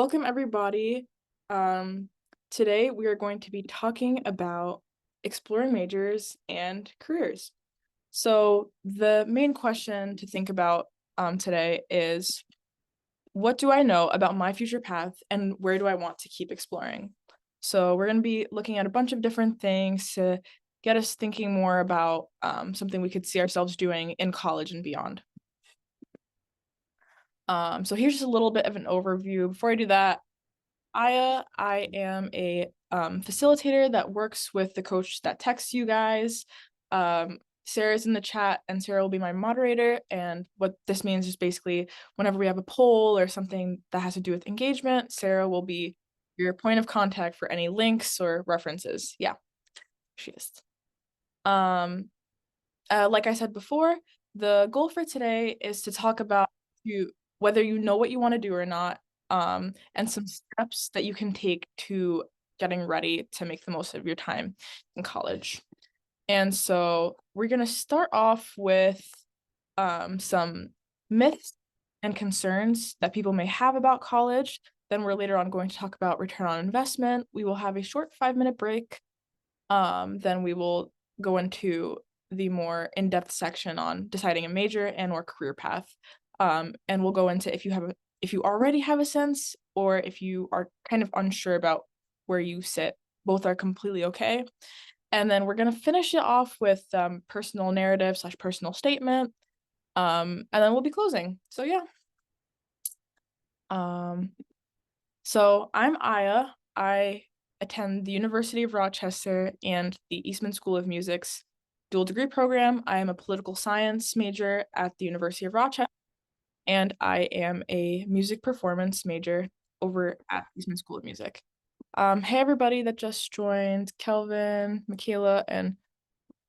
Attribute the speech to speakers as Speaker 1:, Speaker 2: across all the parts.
Speaker 1: Welcome, everybody. Today we are going to be talking about exploring majors and careers. So the main question to think about today is, what do I know about my future path and where do I want to keep exploring? So we're going to be looking at a bunch of different things to get us thinking more about something we could see ourselves doing in college and beyond. So here's just a little bit of an overview. Before I do that, I am a facilitator that works with the coach that texts you guys. Sarah's in the chat, and Sarah will be my moderator. And what this means is basically whenever we have a poll or something that has to do with engagement, Sarah will be your point of contact for any links or references. Yeah, she is. Like I said before, the goal for today is to talk about whether you know what you want to do or not, and some steps that you can take to getting ready to make the most of your time in college. And so we're going to start off with some myths and concerns that people may have about college. Then we're later on going to talk about return on investment. We will have a short 5-minute break. Then we will go into the more in-depth section on deciding a major and or career path. And we'll go into if you already have a sense or if you are kind of unsure about where you sit. Both are completely okay. And then we're going to finish it off with personal narrative / personal statement. And then we'll be closing. So yeah. So I'm Aya. I attend the University of Rochester and the Eastman School of Music's dual degree program. I am a political science major at the University of Rochester, and I am a music performance major over at Eastman School of Music. Hey everybody that just joined, Kelvin, Michaela, and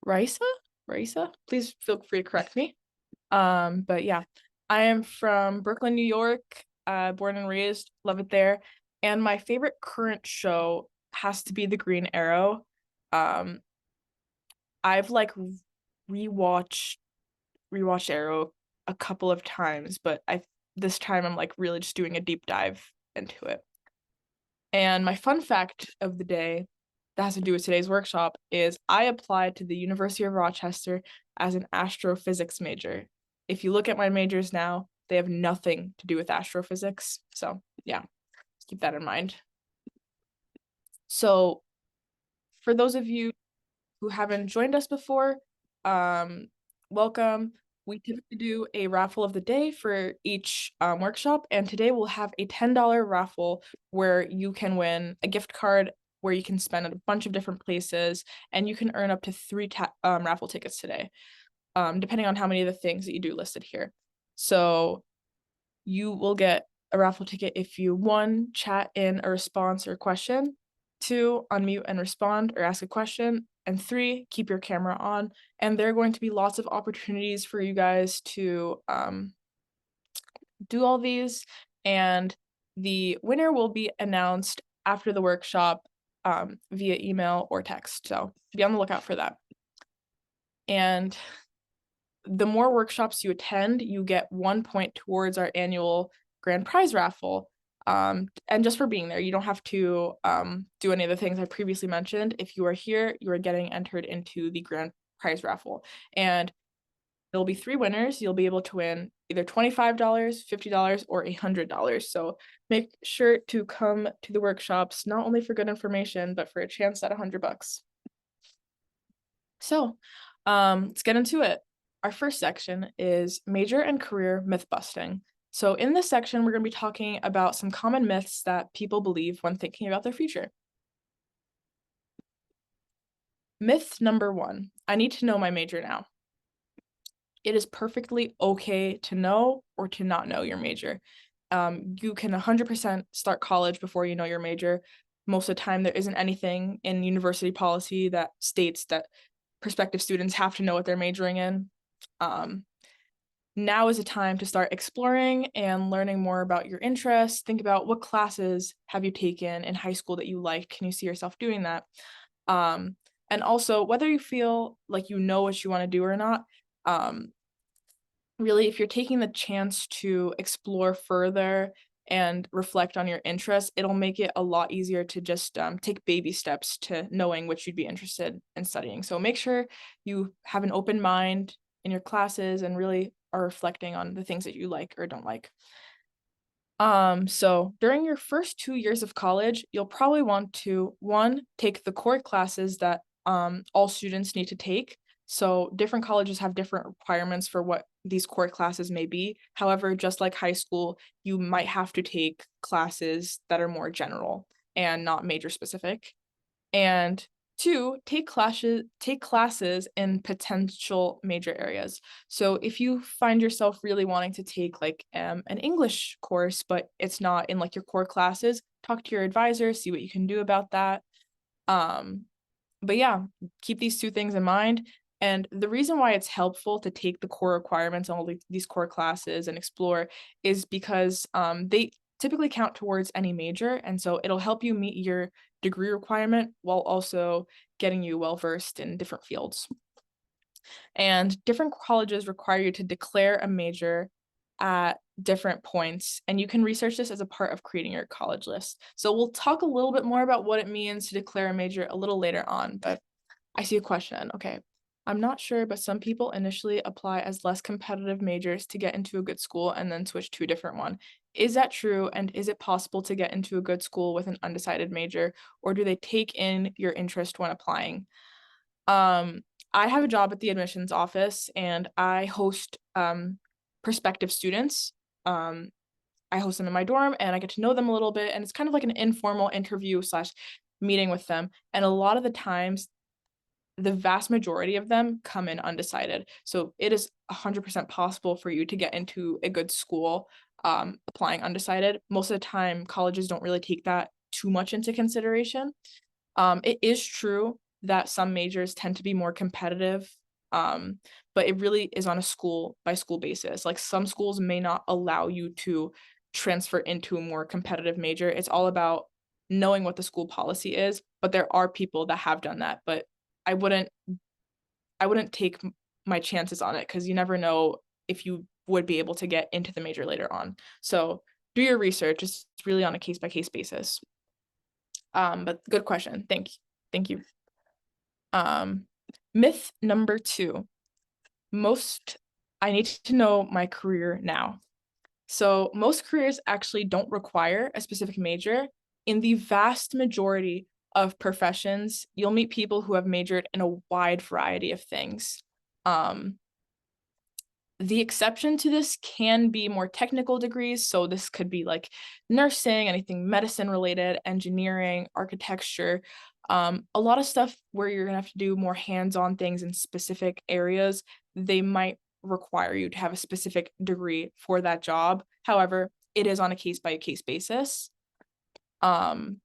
Speaker 1: Raisa? Please feel free to correct me. But yeah, I am from Brooklyn, New York, born and raised, love it there. And my favorite current show has to be The Green Arrow. I've like rewatched Arrow a couple of times, but this time I'm like really just doing a deep dive into it. And my fun fact of the day that has to do with today's workshop is I applied to the University of Rochester as an astrophysics major. If you look at my majors now, they have nothing to do with astrophysics. So yeah, keep that in mind. So for those of you who haven't joined us before, welcome. We typically do a raffle of the day for each workshop, and today we'll have a $10 raffle where you can win a gift card where you can spend at a bunch of different places, and you can earn up to 3 raffle tickets today, depending on how many of the things that you do listed here. So you will get a raffle ticket if you 1, chat in a response or question, 2, unmute and respond or ask a question, and 3, keep your camera on. And there are going to be lots of opportunities for you guys to do all these, and the winner will be announced after the workshop via email or text. So be on the lookout for that. And the more workshops you attend, you get 1 point towards our annual grand prize raffle. And just for being there, you don't have to do any of the things I previously mentioned. If you are here, you are getting entered into the grand prize raffle. And there'll be 3 winners. You'll be able to win either $25, $50, or $100. So make sure to come to the workshops, not only for good information, but for a chance at $100. So let's get into it. Our first section is major and career myth busting. So in this section, we're going to be talking about some common myths that people believe when thinking about their future. Myth number 1, I need to know my major now. It is perfectly okay to know or to not know your major. You can 100% start college before you know your major. Most of the time, there isn't anything in university policy that states that prospective students have to know what they're majoring in. Now is a time to start exploring and learning more about your interests. Think about what classes have you taken in high school that you liked. Can you see yourself doing that? And also, whether you feel like you know what you want to do or not, really, if you're taking the chance to explore further and reflect on your interests, it'll make it a lot easier to just take baby steps to knowing what you'd be interested in studying. So make sure you have an open mind in your classes and really are reflecting on the things that you like or don't like. So during your first 2 years of college, you'll probably want to, one, take the core classes that all students need to take. So different colleges have different requirements for what these core classes may be. However, just like high school, you might have to take classes that are more general and not major specific. And two, take classes in potential major areas. So if you find yourself really wanting to take like an English course, but it's not in like your core classes, talk to your advisor, see what you can do about that. Um, but yeah, keep these two things in mind. And the reason why it's helpful to take the core requirements on all these core classes and explore is because they typically count towards any major. And so it'll help you meet your degree requirement while also getting you well versed in different fields. And different colleges require you to declare a major at different points, and you can research this as a part of creating your college list. So we'll talk a little bit more about what it means to declare a major a little later on, but I see a question. Okay. I'm not sure, but some people initially apply as less competitive majors to get into a good school and then switch to a different one. Is that true? And is it possible to get into a good school with an undecided major, or do they take in your interest when applying? Um, I have a job at the admissions office and I host prospective students. Um, I host them in my dorm and I get to know them a little bit, and it's kind of like an informal interview slash meeting with them. And a lot of the times, the vast majority of them come in undecided. So it is 100% possible for you to get into a good school applying undecided. Most of the time, colleges don't really take that too much into consideration. It is true that some majors tend to be more competitive, um, but it really is on a school by school basis. Like some schools may not allow you to transfer into a more competitive major. It's all about knowing what the school policy is, but there are people that have done that. But I wouldn't I wouldn't take my chances on it because you never know if you would be able to get into the major later on. So do your research. It's really on a case by case basis. But good question. Thank you. Thank you. Um, Myth number 2. Most I need to know my career now. So most careers actually don't require a specific major. In the vast majority of professions, you'll meet people who have majored in a wide variety of things. Um, the exception to this can be more technical degrees. So this could be like nursing, anything medicine related, engineering, architecture, a lot of stuff where you're gonna have to do more hands-on things in specific areas. They might require you to have a specific degree for that job. However, it is on a case by case basis. Um,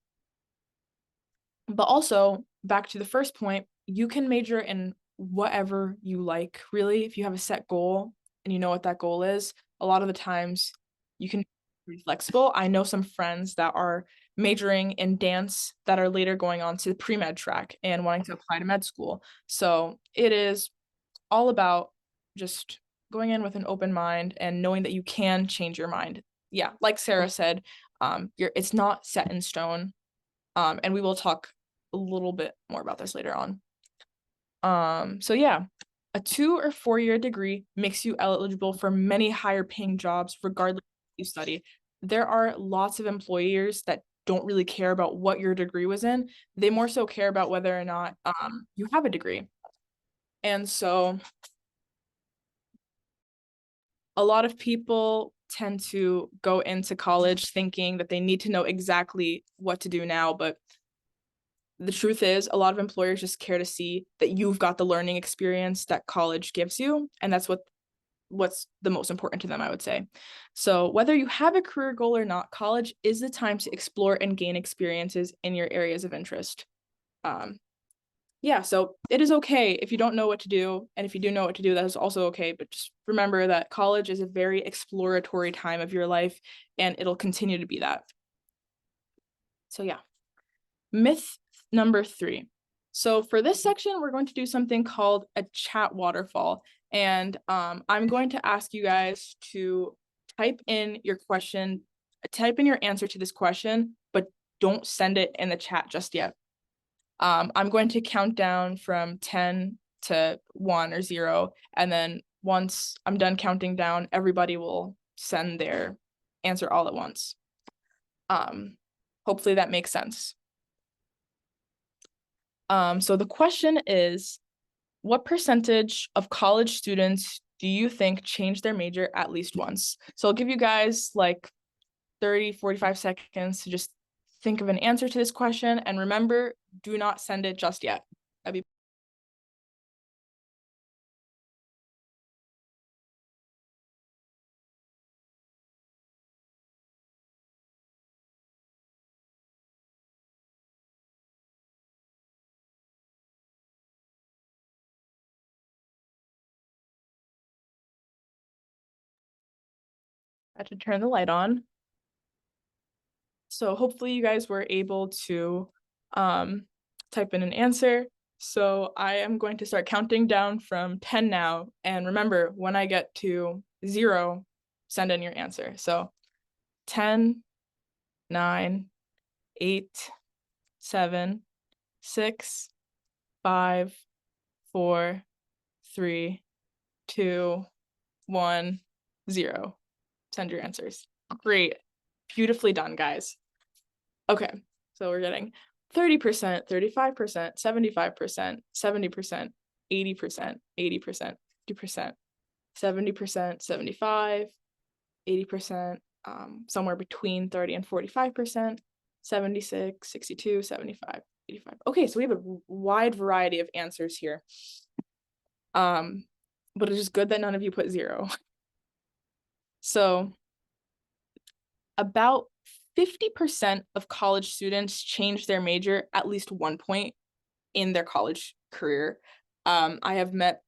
Speaker 1: but also, back to the first point, you can major in whatever you like, really. If you have a set goal and you know what that goal is, a lot of the times you can be flexible. I know some friends that are majoring in dance that are later going on to the pre-med track and wanting to apply to med school. So it is all about just going in with an open mind and knowing that you can change your mind. Yeah, like Sarah said, it's not set in stone. And we will talk a little bit more about this later on. So yeah, a 2 or 4 year degree makes you eligible for many higher paying jobs regardless of what you study. There are lots of employers that don't really care about what your degree was in. They more so care about whether or not you have a degree. And so a lot of people tend to go into college thinking that they need to know exactly what to do now, but the truth is a lot of employers just care to see that you've got the learning experience that college gives you, and that's what's the most important to them, I would say. So whether you have a career goal or not, college is the time to explore and gain experiences in your areas of interest. Yeah, so it is okay if you don't know what to do, and if you do know what to do, that is also okay, but just remember that college is a very exploratory time of your life, and it'll continue to be that. So yeah. Myth number 3. So for this section, we're going to do something called a chat waterfall. And I'm going to ask you guys to type in your question type in your answer to this question, but don't send it in the chat just yet. I'm going to count down from 10 to 1 or 0, and then once I'm done counting down, everybody will send their answer all at once. Hopefully that makes sense. So the question is, what percentage of college students do you think change their major at least once? So I'll give you guys like 30, 45 seconds to just think of an answer to this question. And remember, do not send it just yet. That'd be I had to turn the light on. So hopefully you guys were able to type in an answer. So I am going to start counting down from 10 now. And remember, when I get to 0, send in your answer. So 10, 9, 8, 7, 6, 5, 4, 3, 2, 1, 0. Send your answers. Great. Beautifully done, guys. Okay, so we're getting 30%, 35%, 75%, 70%, 80%, 80%, 50%, 70%, 75, 80%, somewhere between 30 and 45%, 76, 62, 75, 85. Okay, so we have a wide variety of answers here. But it is good that none of you put 0. So about 50% of college students change their major at least one point in their college career. I have met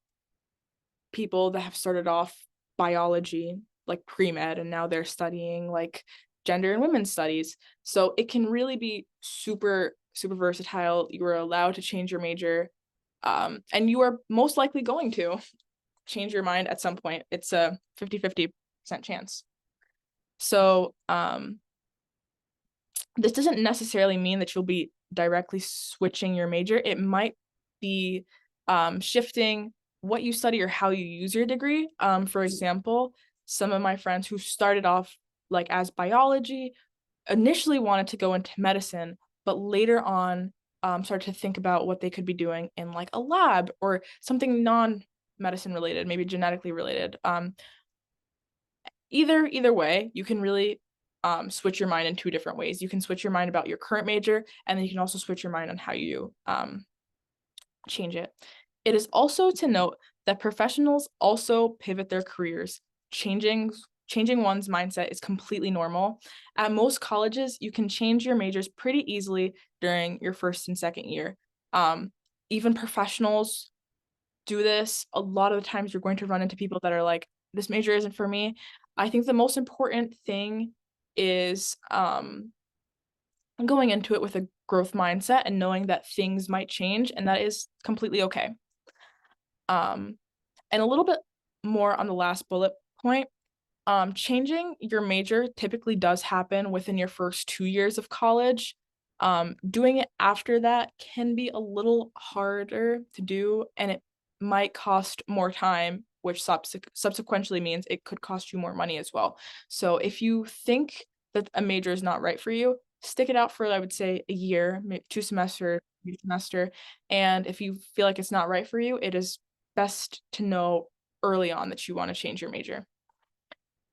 Speaker 1: people that have started off biology, like pre-med, and now they're studying like gender and women's studies. So it can really be super, super versatile. You are allowed to change your major, and you are most likely going to change your mind at some point. It's a 50-50% chance. So this doesn't necessarily mean that you'll be directly switching your major. It might be shifting what you study or how you use your degree. For example, some of my friends who started off like as biology initially wanted to go into medicine, but later on started to think about what they could be doing in like a lab or something non-medicine related, maybe genetically related. Either way, you can really switch your mind in 2 different ways. You can switch your mind about your current major, and then you can also switch your mind on how you change it. It is also to note that professionals also pivot their careers. Changing one's mindset is completely normal. At most colleges, you can change your majors pretty easily during your first and second year. Even professionals do this. A lot of the times you're going to run into people that are like, this major isn't for me. I think the most important thing is going into it with a growth mindset and knowing that things might change, and that is completely okay. And a little bit more on the last bullet point, changing your major typically does happen within your first 2 years of college. Doing it after that can be a little harder to do, and it might cost more time, which subsequently means it could cost you more money as well. So if you think that a major is not right for you, stick it out for, I would say, a year, 2 semesters, 3 semester. And if you feel like it's not right for you, it is best to know early on that you want to change your major.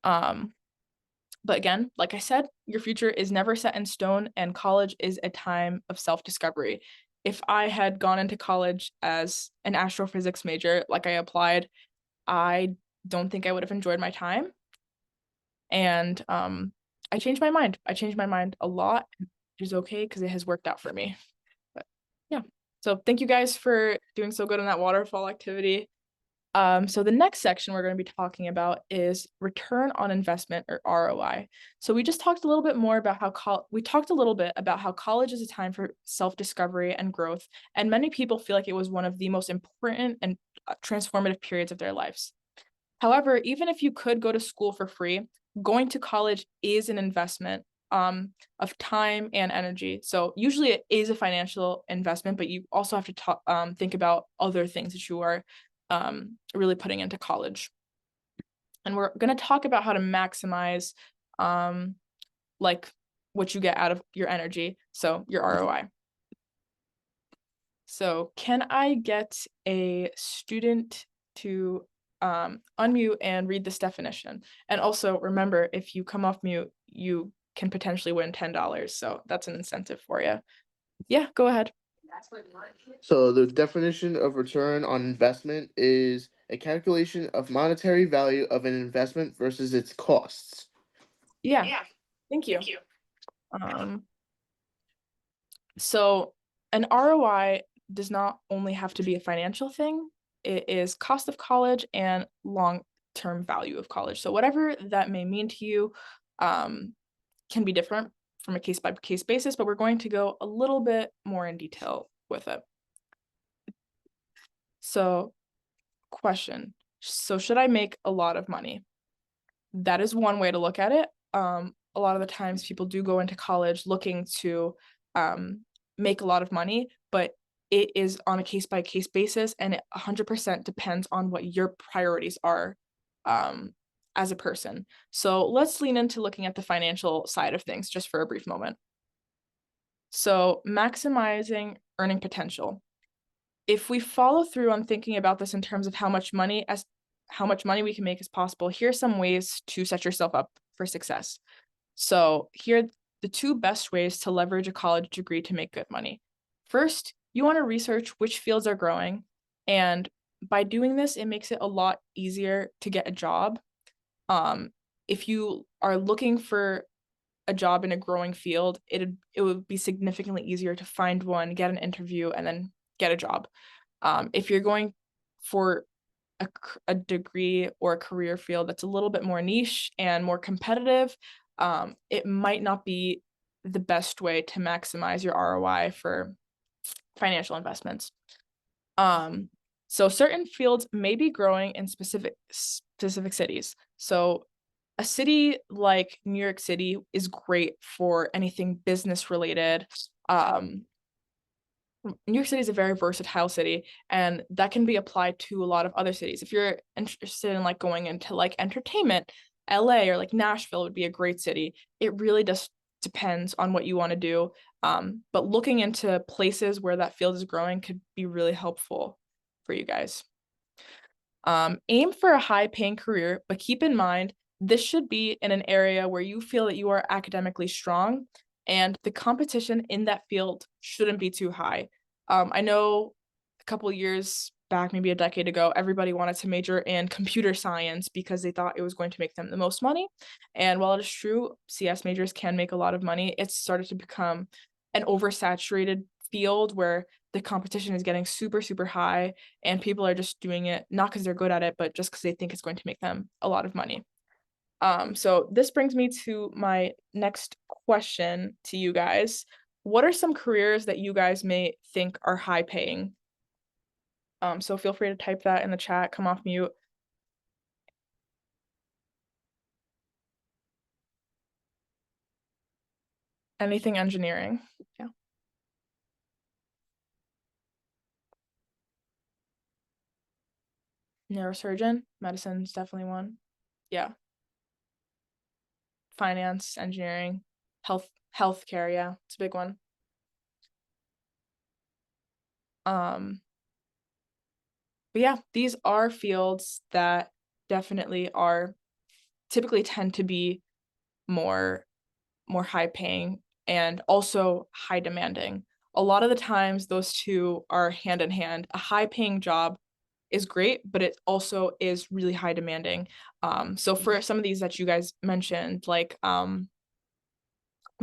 Speaker 1: But again, like I said, your future is never set in stone, and college is a time of self-discovery. If I had gone into college as an astrophysics major, like I applied, I don't think I would have enjoyed my time. And I changed my mind. I changed my mind a lot, which is okay because it has worked out for me. But yeah. So thank you guys for doing so good on that waterfall activity. So the next section we're going to be talking about is return on investment, or ROI. So we just talked a little bit more about how college is a time for self-discovery and growth, and many people feel like it was one of the most important and transformative periods of their lives. However, even if you could go to school for free, going to college is an investment of time and energy. So usually it is a financial investment, but you also have to think about other things that you are really putting into college. And we're going to talk about how to maximize like what you get out of your energy, so your ROI. So can I get a student to unmute and read this definition? And also remember, if you come off mute, you can potentially win $10. So that's an incentive for you. Yeah, go ahead.
Speaker 2: So the definition of return on investment is a calculation of monetary value of an investment versus its costs.
Speaker 1: Yeah, thank you. So an ROI does not only have to be a financial thing, it is cost of college and long-term value of college. So whatever that may mean to you can be different from a case-by-case basis, but we're going to go a little bit more in detail with it. So question, so should I make a lot of money? That is one way to look at it. A lot of the times people do go into college looking to make a lot of money, but it is on a case-by-case basis, and it 100% depends on what your priorities are as a person. So let's lean into looking at the financial side of things just for a brief moment. So maximizing earning potential. If we follow through on thinking about this in terms of how much money we can make as possible, here's some ways to set yourself up for success. So here are the two best ways to leverage a college degree to make good money. First, you want to research which fields are growing, and by doing this, it makes it a lot easier to get a job. If you are looking for a job in a growing field, it would be significantly easier to find one, get an interview, and then get a job. If you're going for a degree or a career field that's a little bit more niche and more competitive, it might not be the best way to maximize your ROI for financial investments. So certain fields may be growing in specific cities. So a city like New York City is great for anything business related. New York City is a very versatile city, and that can be applied to a lot of other cities. If you're interested in like going into like entertainment, LA or like Nashville would be a great city. It really just depends on what you want to do. But looking into places where that field is growing could be really helpful for you guys. Aim for a high-paying career, but keep in mind, this should be in an area where you feel that you are academically strong, and the competition in that field shouldn't be too high. I know a couple years back, maybe a decade ago, everybody wanted to major in computer science because they thought it was going to make them the most money. And while it is true, CS majors can make a lot of money, it's started to become an oversaturated field where the competition is getting super, super high, and people are just doing it not because they're good at it, but just because they think it's going to make them a lot of money. So this brings me to my next question to you guys. What are some careers that you guys may think are high paying? So feel free to type that in the chat, come off mute. Anything engineering. Yeah. Neurosurgeon, medicine is definitely one. Yeah. Finance, engineering, healthcare, yeah, it's a big one. But yeah, these are fields that definitely are typically tend to be more high paying and also high demanding. A lot of the times those two are hand in hand. A high paying job is great, but it also is really high demanding. So for some of these that you guys mentioned, like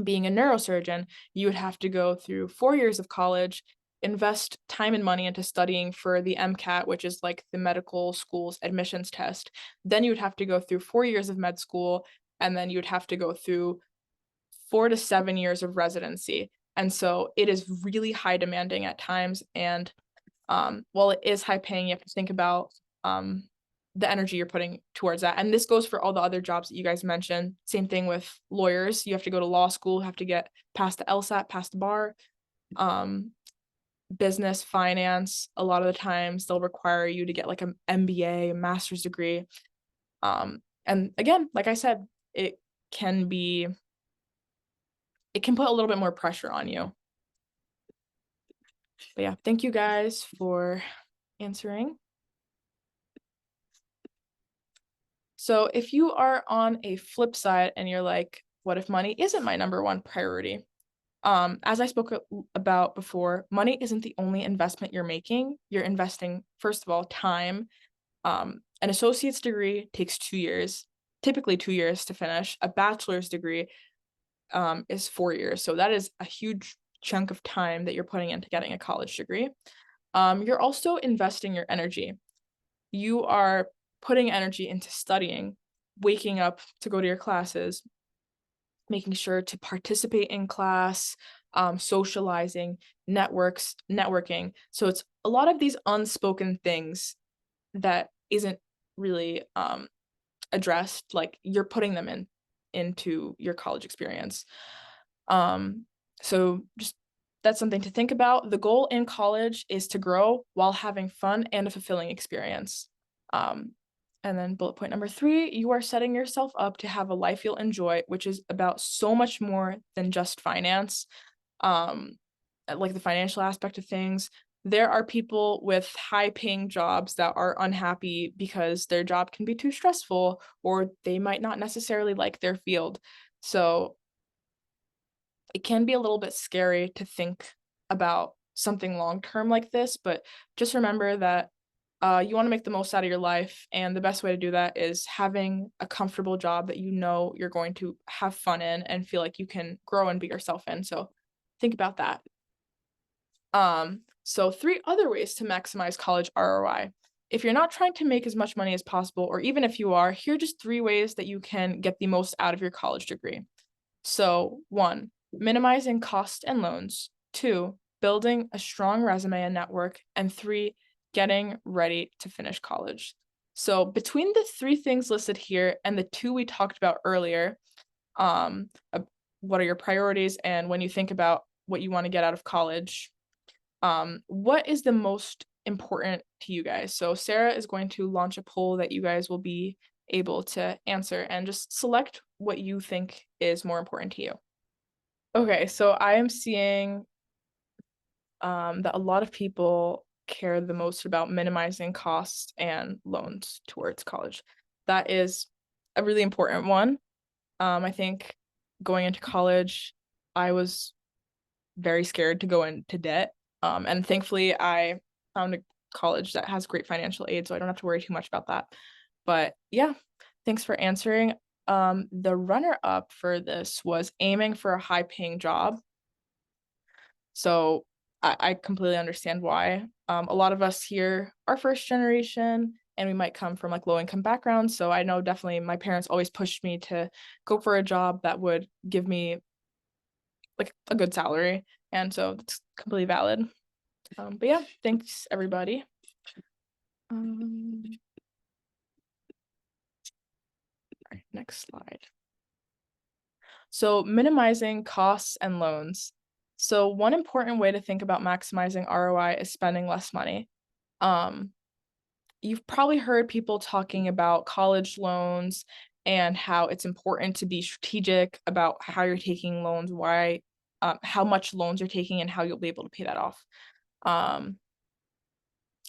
Speaker 1: being a neurosurgeon, you would have to go through 4 years of college, invest time and money into studying for the MCAT, which is like the medical school's admissions test. Then you would have to go through 4 years of med school, and then you would have to go through 4 to 7 years of residency. And so it is really high demanding at times. And while it is high paying, you have to think about the energy you're putting towards that. And this goes for all the other jobs that you guys mentioned. Same thing with lawyers. You have to go to law school, have to get past the LSAT, past the bar. Um, Business, finance, a lot of the times they'll require you to get like an MBA, a master's degree. And again, like I said, it can be it can put a little bit more pressure on you. But yeah, thank you guys for answering. So if you are on a flip side and you're like, what if money isn't my number one priority? As I spoke about before, money isn't the only investment you're making. You're investing, first of all, time. An associate's degree takes 2 years, typically 2 years to finish. A bachelor's degree is 4 years. So that is a huge chunk of time that you're putting into getting a college degree. You're also investing your energy. You are putting energy into studying, waking up to go to your classes, making sure to participate in class, socializing, networking. So it's a lot of these unspoken things that isn't really addressed. Like you're putting them into your college experience. Um, so just that's something to think about. The goal in college is to grow while having fun and a fulfilling experience. Um, and then bullet point number 3, you are setting yourself up to have a life you'll enjoy, which is about so much more than just finance. Um, like the financial aspect of things. There are people with high paying jobs that are unhappy because their job can be too stressful or they might not necessarily like their field. So it can be a little bit scary to think about something long term like this, but just remember that you want to make the most out of your life. And the best way to do that is having a comfortable job that you know you're going to have fun in and feel like you can grow and be yourself in. So think about that. So 3 other ways to maximize college ROI. If you're not trying to make as much money as possible, or even if you are, here are just 3 ways that you can get the most out of your college degree. So 1, minimizing cost and loans. 2, building a strong resume and network. And 3, getting ready to finish college. So between the 3 things listed here and the 2 we talked about earlier, um, what are your priorities and when you think about what you want to get out of college, what is the most important to you guys? So Sarah is going to launch a poll that you guys will be able to answer and just select what you think is more important to you. Okay, so I am seeing that a lot of people care the most about minimizing costs and loans towards college. That is a really important one. I think going into college, I was very scared to go into debt. And thankfully, I found a college that has great financial aid, so I don't have to worry too much about that. But yeah, thanks for answering. The runner up for this was aiming for a high paying job. So I completely understand why. A lot of us here are first generation and we might come from like low income backgrounds. So I know definitely my parents always pushed me to go for a job that would give me like a good salary. And so it's completely valid. But yeah, thanks everybody. All right, next slide. So minimizing costs and loans. So one important way to think about maximizing ROI is spending less money. Um, you've probably heard people talking about college loans and how it's important to be strategic about how you're taking loans, why, how much loans you're taking, and how you'll be able to pay that off.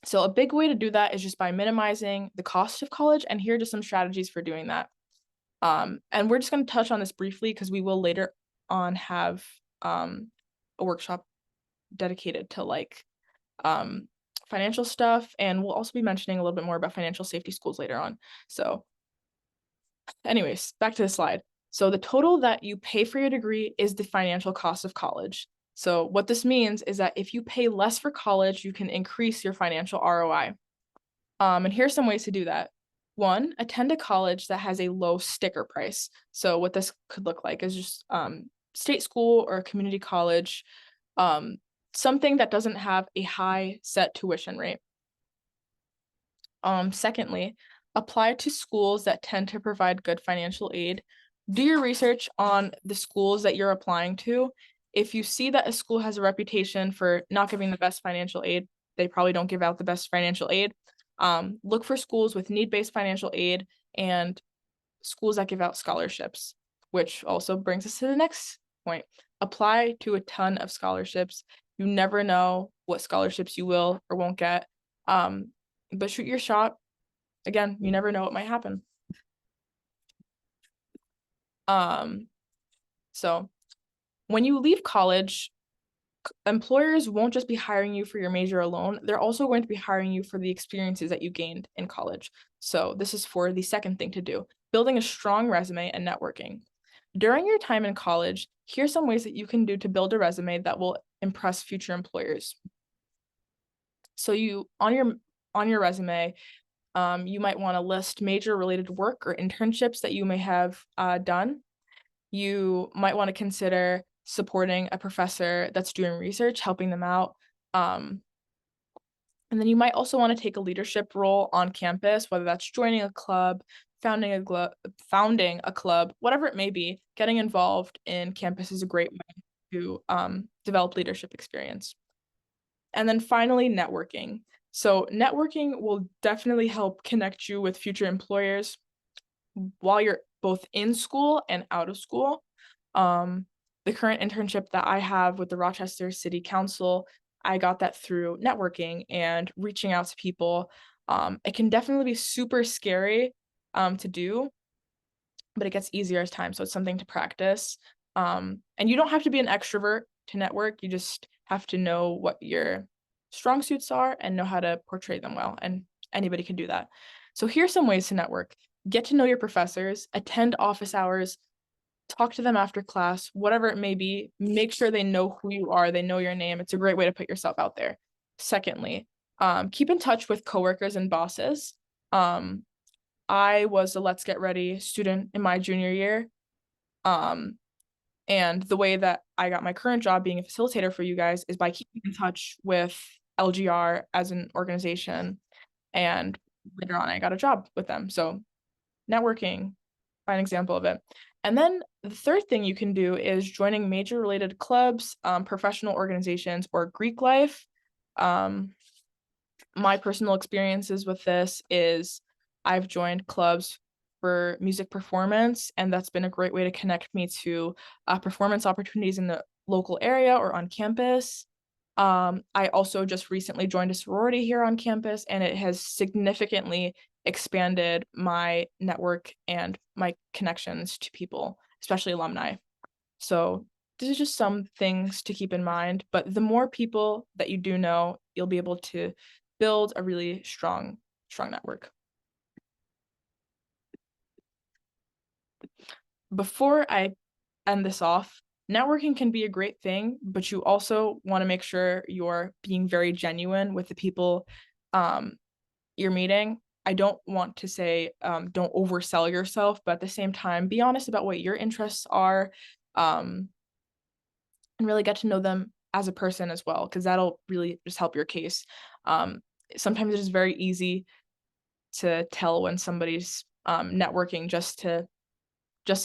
Speaker 1: So a big way to do that is just by minimizing the cost of college, and here are just some strategies for doing that. And we're just going to touch on this briefly because we will later on have a workshop dedicated to like um, financial stuff, and we'll also be mentioning a little bit more about financial safety schools later on. So anyways, back to the slide. So the total that you pay for your degree is the financial cost of college. So what this means is that if you pay less for college, you can increase your financial ROI. And here's some ways to do that. 1, attend a college that has a low sticker price. So what this could look like is just state school or community college, um, something that doesn't have a high set tuition rate. Secondly, Apply to schools that tend to provide good financial aid. Do your research on the schools that you're applying to. If you see that a school has a reputation for not giving the best financial aid, they probably don't give out the best financial aid. Look for schools with need-based financial aid and schools that give out scholarships, which also brings us to the next point. Apply to a ton of scholarships. You never know what scholarships you will or won't get. But shoot your shot. Again, you never know what might happen. Um, so when you leave college, employers won't just be hiring you for your major alone. They're also going to be hiring you for the experiences that you gained in college. So this is for the second thing to do, building a strong resume and networking. During your time in college, here's some ways that you can do to build a resume that will impress future employers. So you on your resume, you might want to list major related work or internships that you may have done. You might want to consider supporting a professor that's doing research, helping them out. Um, and then you might also want to take a leadership role on campus, whether that's joining a club, founding a club, whatever it may be. Getting involved in campus is a great way to develop leadership experience. And then finally, networking. So networking will definitely help connect you with future employers while you're both in school and out of school. Um, the current internship that I have with the Rochester City Council, I got that through networking and reaching out to people. It can definitely be super scary to do, but it gets easier as time. So it's something to practice. And you don't have to be an extrovert to network. You just have to know what your strong suits are and know how to portray them well. And anybody can do that. So here's some ways to network. Get to know your professors, attend office hours, talk to them after class, whatever it may be. Make sure they know who you are, they know your name. It's a great way to put yourself out there. Secondly, keep in touch with coworkers and bosses. Um, I was a Let's Get Ready student in my junior year. Um, and the way that I got my current job being a facilitator for you guys is by keeping in touch with LGR as an organization. And later on, I got a job with them. So networking, by an example of it. And then the third thing you can do is joining major related clubs, professional organizations, or Greek life. Um, my personal experiences with this is I've joined clubs for music performance, and that's been a great way to connect me to performance opportunities in the local area or on campus. I also just recently joined a sorority here on campus, and it has significantly expanded my network and my connections to people, especially alumni. So these are just some things to keep in mind, but the more people that you do know, you'll be able to build a really strong network. Before I end this off, networking can be a great thing, but you also want to make sure you're being very genuine with the people um, you're meeting. I don't want to say don't oversell yourself, but at the same time, be honest about what your interests are, um, and really get to know them as a person as well, because that'll really just help your case. Um, Sometimes it is very easy to tell when somebody's networking just to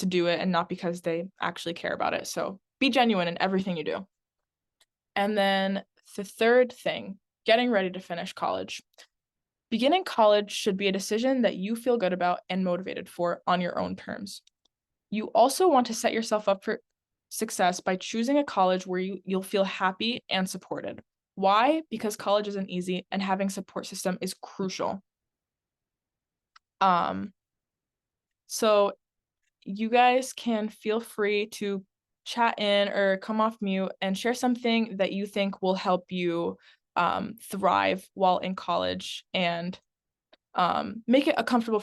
Speaker 1: do it and not because they actually care about it. So be genuine in everything you do. And then the third thing, getting ready to finish college. Beginning college should be a decision that you feel good about and motivated for on your own terms. You also want to set yourself up for success by choosing a college where you'll feel happy and supported. Why? Because college isn't easy and having support system is crucial. Um, so you guys can feel free to chat in or come off mute and share something that you think will help you thrive while in college and make it a comfortable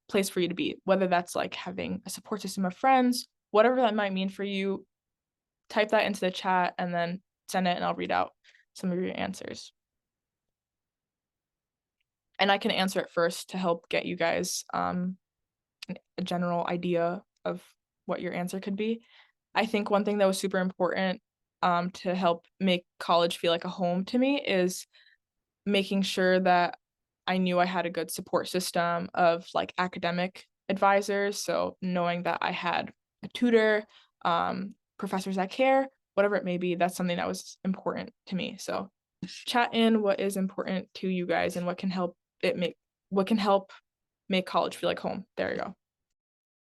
Speaker 1: place for you to be, whether that's like having a support system of friends, whatever that might mean for you. Type that into the chat and then send it, and I'll read out some of your answers. And I can answer it first to help get you guys a general idea of what your answer could be. I think one thing that was super important to help make college feel like a home to me is making sure that I knew I had a good support system of, like, academic advisors, so knowing that I had a tutor, professors that care, whatever it may be, that's something that was important to me, so chat in what is important to you guys and what can help make college feel like home. There you go.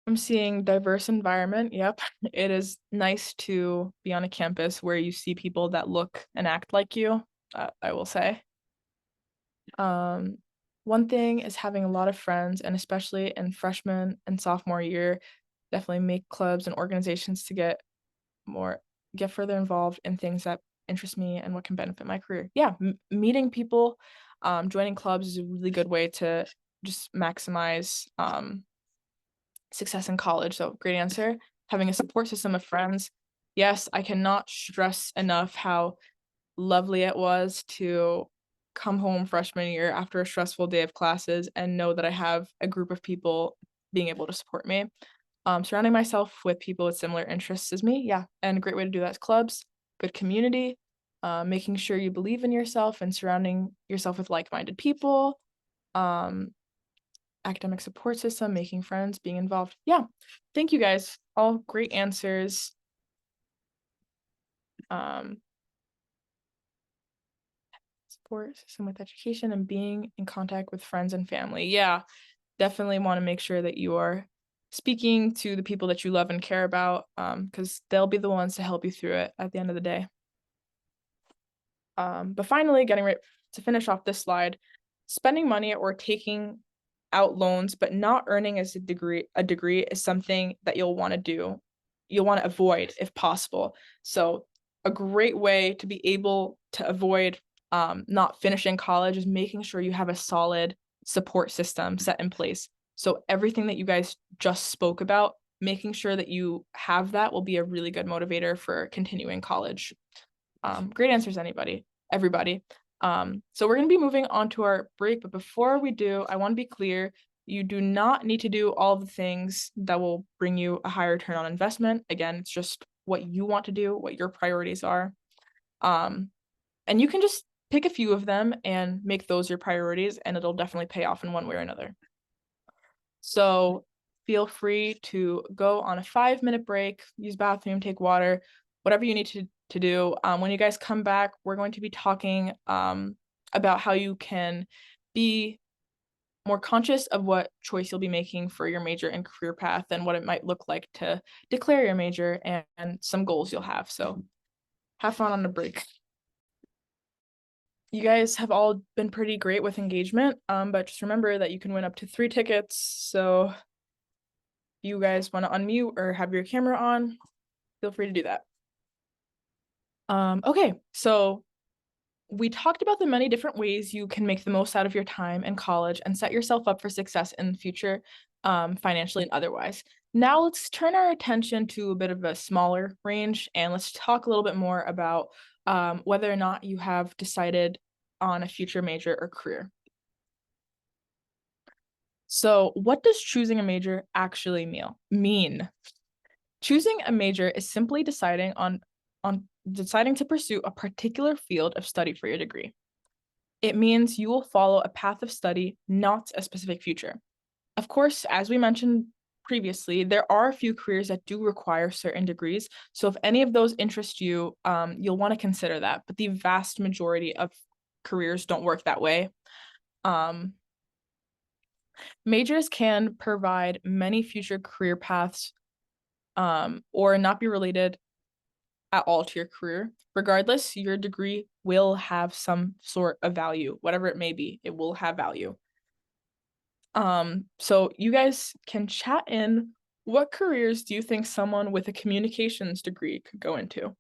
Speaker 1: I'm seeing diverse environment, yep. It is nice to be on a campus where you see people that look and act like you, I will say. Um, one thing is having a lot of friends, and especially in freshman and sophomore year, definitely make clubs and organizations to more get further involved in things that interest me and what can benefit my career. Yeah, meeting people, joining clubs is a really good way to just maximize success in college. So, great answer. Having a support system of friends. Yes, I cannot stress enough how lovely it was to come home freshman year after a stressful day of classes and know that I have a group of people being able to support me. Surrounding myself with people with similar interests as me, yeah, and a great way to do that is clubs, good community, making sure you believe in yourself and surrounding yourself with like-minded people, um, academic support system, making friends, being involved. Yeah. Thank you guys. All great answers. Um, support system with education and being in contact with friends and family. Yeah, definitely want to make sure that you are speaking to the people that you love and care about, because they'll be the ones to help you through it at the end of the day. But finally, getting right to finish off this slide, spending money or taking out loans but not earning as a degree is something that you'll want to do. You'll want to avoid if possible. So a great way to be able to avoid not finishing college is making sure you have a solid support system set in place. So everything that you guys just spoke about, making sure that you have that will be a really good motivator for continuing college. Great answers, everybody. So we're gonna be moving on to our break, but before we do, I want to be clear, you do not need to do all the things that will bring you a higher return on investment. Again, it's just what you want to do, what your priorities are. Um, and you can just pick a few of them and make those your priorities, and it'll definitely pay off in one way or another. So feel free to go on a 5-minute break, use bathroom, take water, whatever you need to do. When you guys come back, we're going to be talking about how you can be more conscious of what choice you'll be making for your major and career path and what it might look like to declare your major and some goals you'll have. So have fun on the break. You guys have all been pretty great with engagement, but just remember that you can win up to 3 tickets. So you guys want to unmute or have your camera on, feel free to do that. Okay, so we talked about the many different ways you can make the most out of your time in college and set yourself up for success in the future, financially and otherwise. Now let's turn our attention to a bit of a smaller range and let's talk a little bit more about whether or not you have decided on a future major or career. So, what does choosing a major actually mean? Choosing a major is simply deciding deciding to pursue a particular field of study for your degree. It means you will follow a path of study, not a specific future. Of course, as we mentioned previously, there are a few careers that do require certain degrees. So if any of those interest you, you'll want to consider that. But the vast majority of careers don't work that way. Um, Majors can provide many future career paths or not be related at all to your career. Regardless, your degree will have some sort of value, whatever it may be, it will have value. So you guys can chat in what careers do you think someone with a communications degree could go into?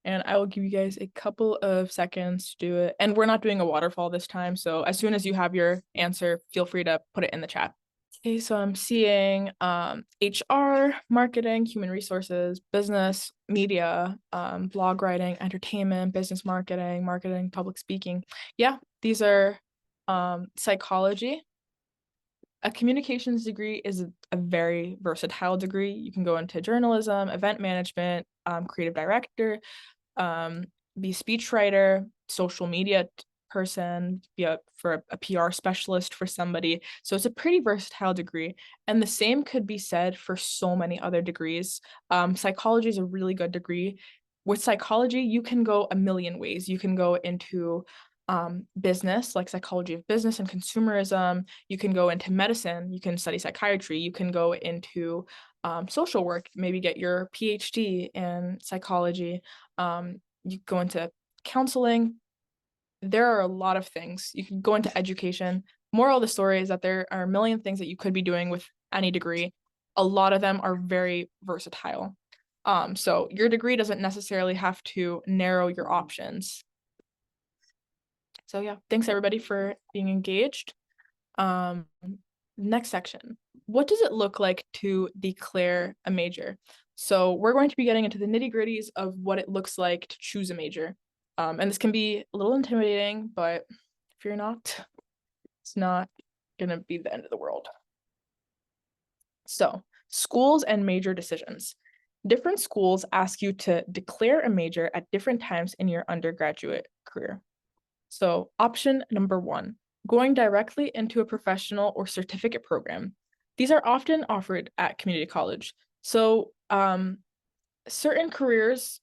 Speaker 1: And I will give you guys a couple of seconds to do it. And we're not doing a waterfall this time, so as soon as you have your answer, feel free to put it in the chat. Okay, so I'm seeing HR, marketing, human resources, business, media, blog writing, entertainment, business marketing, public speaking. Yeah, these are psychology. A communications degree is a very versatile degree. You can go into journalism, event management, creative director, be speechwriter, social media, person, be a PR specialist for somebody. So it's a pretty versatile degree. And the same could be said for so many other degrees. Psychology is a really good degree. With psychology, you can go a million ways. You can go into business, like psychology of business and consumerism. You can go into medicine. You can study psychiatry. You can go into social work, maybe get your PhD in psychology. You go into counseling. There are a lot of things. You can go into education. Moral of the story is that there are a million things that you could be doing with any degree. A lot of them are very versatile. So your degree doesn't necessarily have to narrow your options. So yeah, thanks everybody for being engaged. Um, Next section. What does it look like to declare a major? So we're going to be getting into the nitty-gritties of what it looks like to choose a major. And this can be a little intimidating, but if you're not, it's not gonna be the end of the world. So schools and major decisions. Different schools ask you to declare a major at different times in your undergraduate career. So option number one, going directly into a professional or certificate program. These are often offered at community college. So certain careers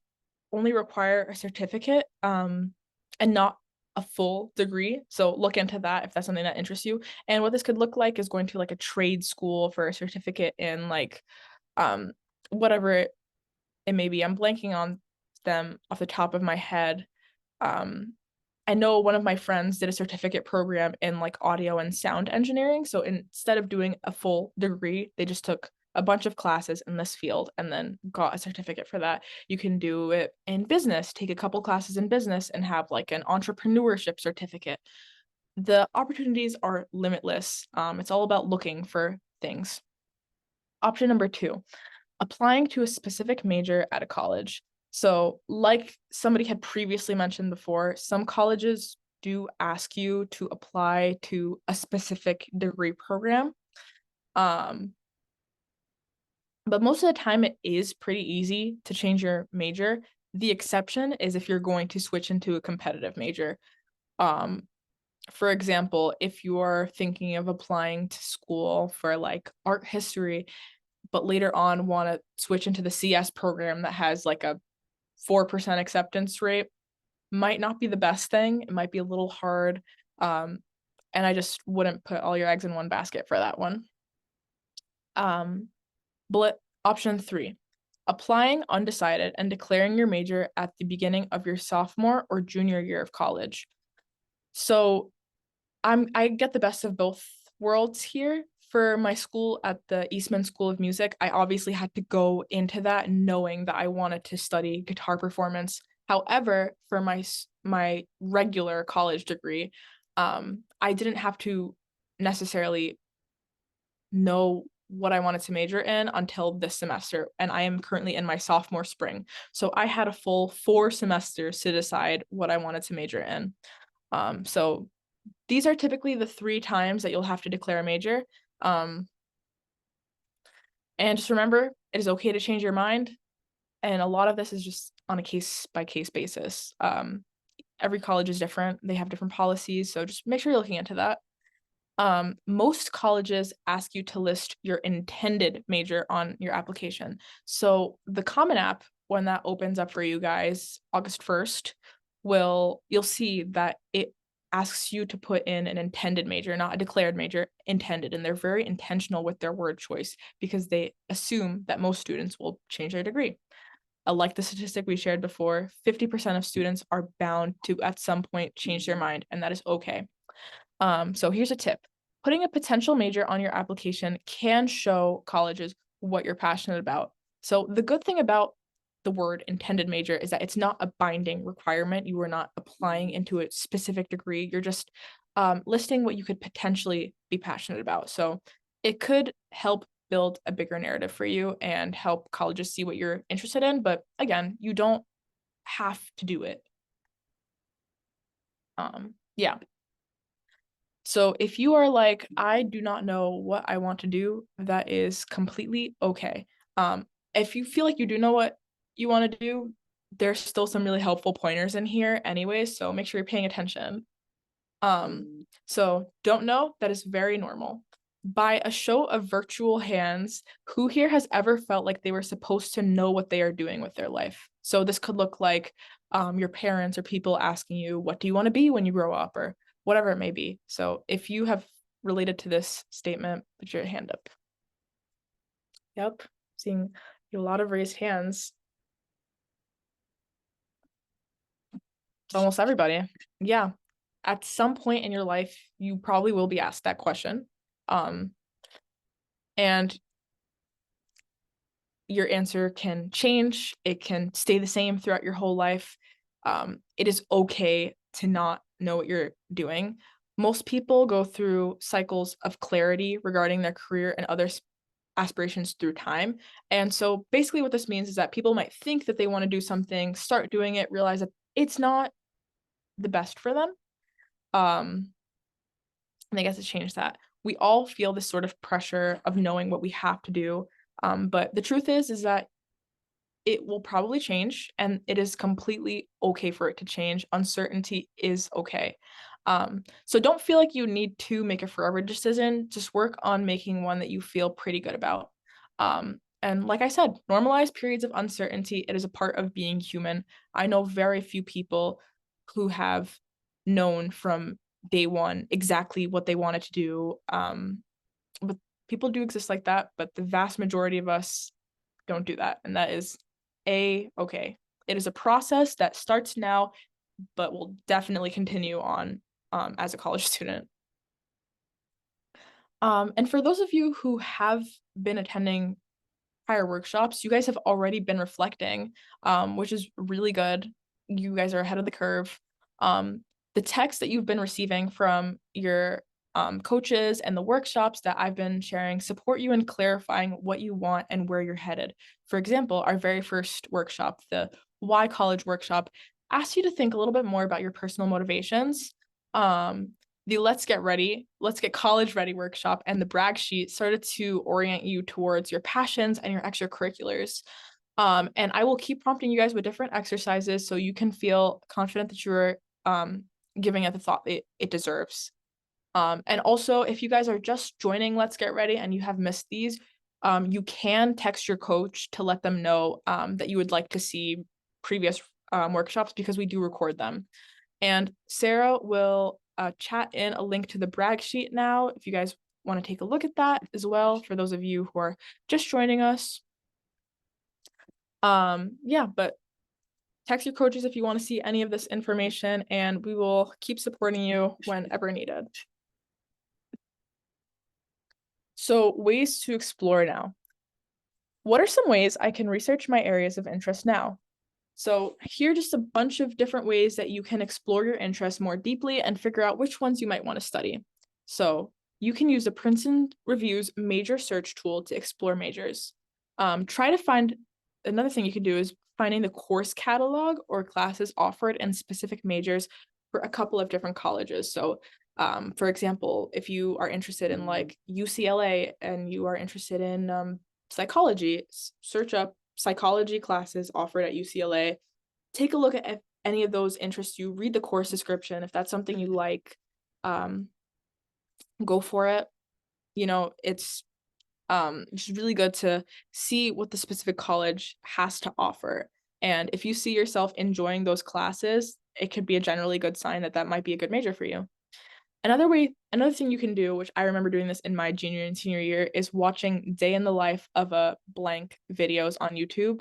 Speaker 1: only require a certificate and not a full degree. So look into that if that's something that interests you. And what this could look like is going to like a trade school for a certificate in like um whatever it may be. I'm blanking on them off the top of my head. Um I know one of my friends did a certificate program in like audio and sound engineering. So instead of doing a full degree, they just took a bunch of classes in this field and then got a certificate for that. You can do it in business, take a couple classes in business and have like an entrepreneurship certificate. The opportunities are limitless. It's all about looking for things. Option number two, applying to a specific major at a college. So, like somebody had previously mentioned before, some colleges do ask you to apply to a specific degree program. Um, but most of the time, it is pretty easy to change your major. The exception is if you're going to switch into a competitive major. Um, for example, if you're thinking of applying to school for like art history, but later on want to switch into the CS program that has like a 4% acceptance rate, might not be the best thing. It might be a little hard. Um, and I just wouldn't put all your eggs in one basket for that one. Bullet option three, applying undecided and declaring your major at the beginning of your sophomore or junior year of college. So I get the best of both worlds here. For my school at the Eastman School of Music, I obviously had to go into that knowing that I wanted to study guitar performance. However, for my regular college degree, I didn't have to necessarily know what I wanted to major in until this semester, and I am currently in my sophomore spring. So I had a full 4 semesters to decide what I wanted to major in. So these are typically the 3 times that you'll have to declare a major. Um, and just remember, it is okay to change your mind. And a lot of this is just on a case by case basis. Every college is different. They have different policies. So just make sure you're looking into that. Most colleges ask you to list your intended major on your application. So the Common App, when that opens up for you guys August 1st, you'll see that it asks you to put in an intended major, not a declared major, intended. And they're very intentional with their word choice because they assume that most students will change their degree. Like the statistic we shared before, 50% of students are bound to at some point change their mind, and that is okay. So here's a tip. Putting a potential major on your application can show colleges what you're passionate about. So the good thing about the word intended major is that it's not a binding requirement. You are not applying into a specific degree. You're just listing what you could potentially be passionate about. So it could help build a bigger narrative for you and help colleges see what you're interested in. But again, you don't have to do it. Yeah. So if you are like, I do not know what I want to do, that is completely okay. If you feel like you do know what you want to do, there's still some really helpful pointers in here anyway, so make sure you're paying attention. So don't know, that is very normal. By a show of virtual hands, who here has ever felt like they were supposed to know what they are doing with their life? So this could look like your parents or people asking you, what do you want to be when you grow up, or whatever it may be. So if you have related to this statement, put your hand up. Yep, seeing a lot of raised hands. Almost everybody. Yeah. At some point in your life, you probably will be asked that question. Um, and your answer can change, it can stay the same throughout your whole life. It is okay to not know what you're doing. Most people go through cycles of clarity regarding their career and other aspirations through time. And so basically, what this means is that people might think that they want to do something, start doing it, realize that it's not the best for them. And I guess it changed that. We all feel this sort of pressure of knowing what we have to do. But the truth is that it will probably change, and it is completely okay for it to change. Uncertainty is okay. So don't feel like you need to make a forever decision. Just work on making one that you feel pretty good about. And like I said, normalize periods of uncertainty. It is a part of being human. I know very few people who have known from day one exactly what they wanted to do. But people do exist like that, but the vast majority of us don't do that. And that is okay. It is a process that starts now, but will definitely continue on as a college student. And for those of you who have been attending prior workshops, you guys have already been reflecting, which is really good. You guys are ahead of the curve. Um, the text that you've been receiving from your coaches and the workshops that I've been sharing support you in clarifying what you want and where you're headed. For example, our very first workshop, the Why College workshop, asks you to think a little bit more about your personal motivations. Um, the Let's Get College Ready workshop and the brag sheet started to orient you towards your passions and your extracurriculars. And I will keep prompting you guys with different exercises so you can feel confident that you're giving it the thought it deserves. And also, if you guys are just joining Let's Get Ready and you have missed these, you can text your coach to let them know that you would like to see previous workshops because we do record them. And Sarah will chat in a link to the brag sheet now if you guys want to take a look at that as well for those of you who are just joining us. Yeah, but text your coaches if you want to see any of this information, and we will keep supporting you whenever needed. So, ways to explore now. What are some ways I can research my areas of interest now? So here are just a bunch of different ways that you can explore your interests more deeply and figure out which ones you might want to study. So you can use the Princeton Review's major search tool to explore majors. Try to find Another thing you can do is finding the course catalog or classes offered in specific majors for a couple of different colleges. So for example, if you are interested in like UCLA and you are interested in psychology, search up psychology classes offered at UCLA. Take a look at if any of those interest you. Read the course description. If that's something you like, go for it. It's just really good to see what the specific college has to offer. And if you see yourself enjoying those classes, it could be a generally good sign that that might be a good major for you. Another thing you can do, which I remember doing this in my junior and senior year, is watching day in the life of a blank videos on YouTube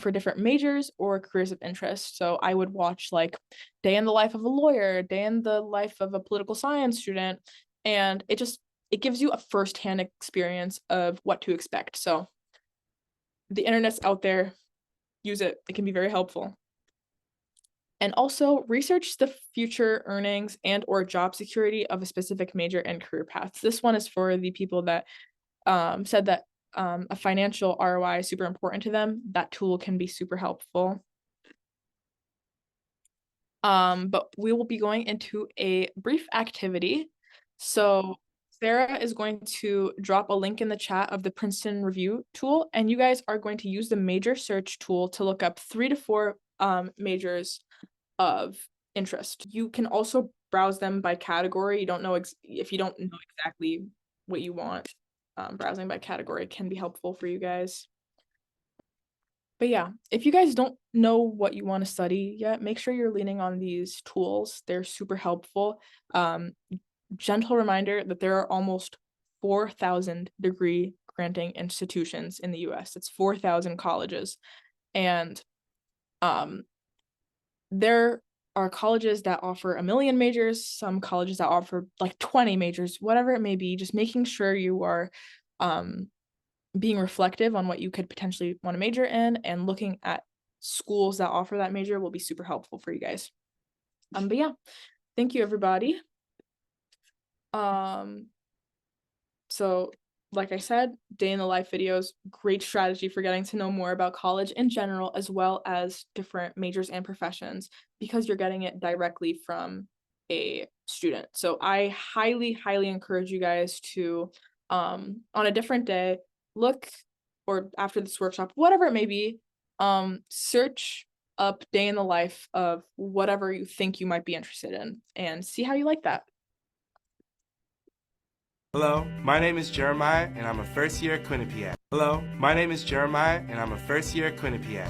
Speaker 1: for different majors or careers of interest. So I would watch like day in the life of a lawyer, day in the life of a political science student, and it gives you a firsthand experience of what to expect. So the internet's out there, use it. It can be very helpful. And also research the future earnings and or job security of a specific major and career paths. This one is for the people that said that a financial ROI is super important to them. That tool can be super helpful. But we will be going into a brief activity. So Sarah is going to drop a link in the chat of the Princeton Review tool, and you guys are going to use the major search tool to look up 3 to 4 majors of interest. You can also browse them by category. You don't know if you don't know exactly what you want, browsing by category can be helpful for you guys. But yeah, if you guys don't know what you want to study yet, make sure you're leaning on these tools. They're super helpful. Um, Gentle reminder that there are almost 4,000 degree granting institutions in the US. It's 4,000 colleges. And um, there are colleges that offer a million majors, some colleges that offer like 20 majors, whatever it may be, just making sure you are um, being reflective on what you could potentially want to major in, and looking at schools that offer that major will be super helpful for you guys. But yeah, thank you everybody. So like I said, day in the life videos, great strategy for getting to know more about college in general, as well as different majors and professions, because you're getting it directly from a student. So I highly, highly encourage you guys to, on a different day, look, or after this workshop, whatever it may be, search up day in the life of whatever you think you might be interested in and see how you like that.
Speaker 3: Hello, my name is Jeremiah and I'm a first year at Quinnipiac. Hello, my name is Jeremiah and I'm a first year at Quinnipiac.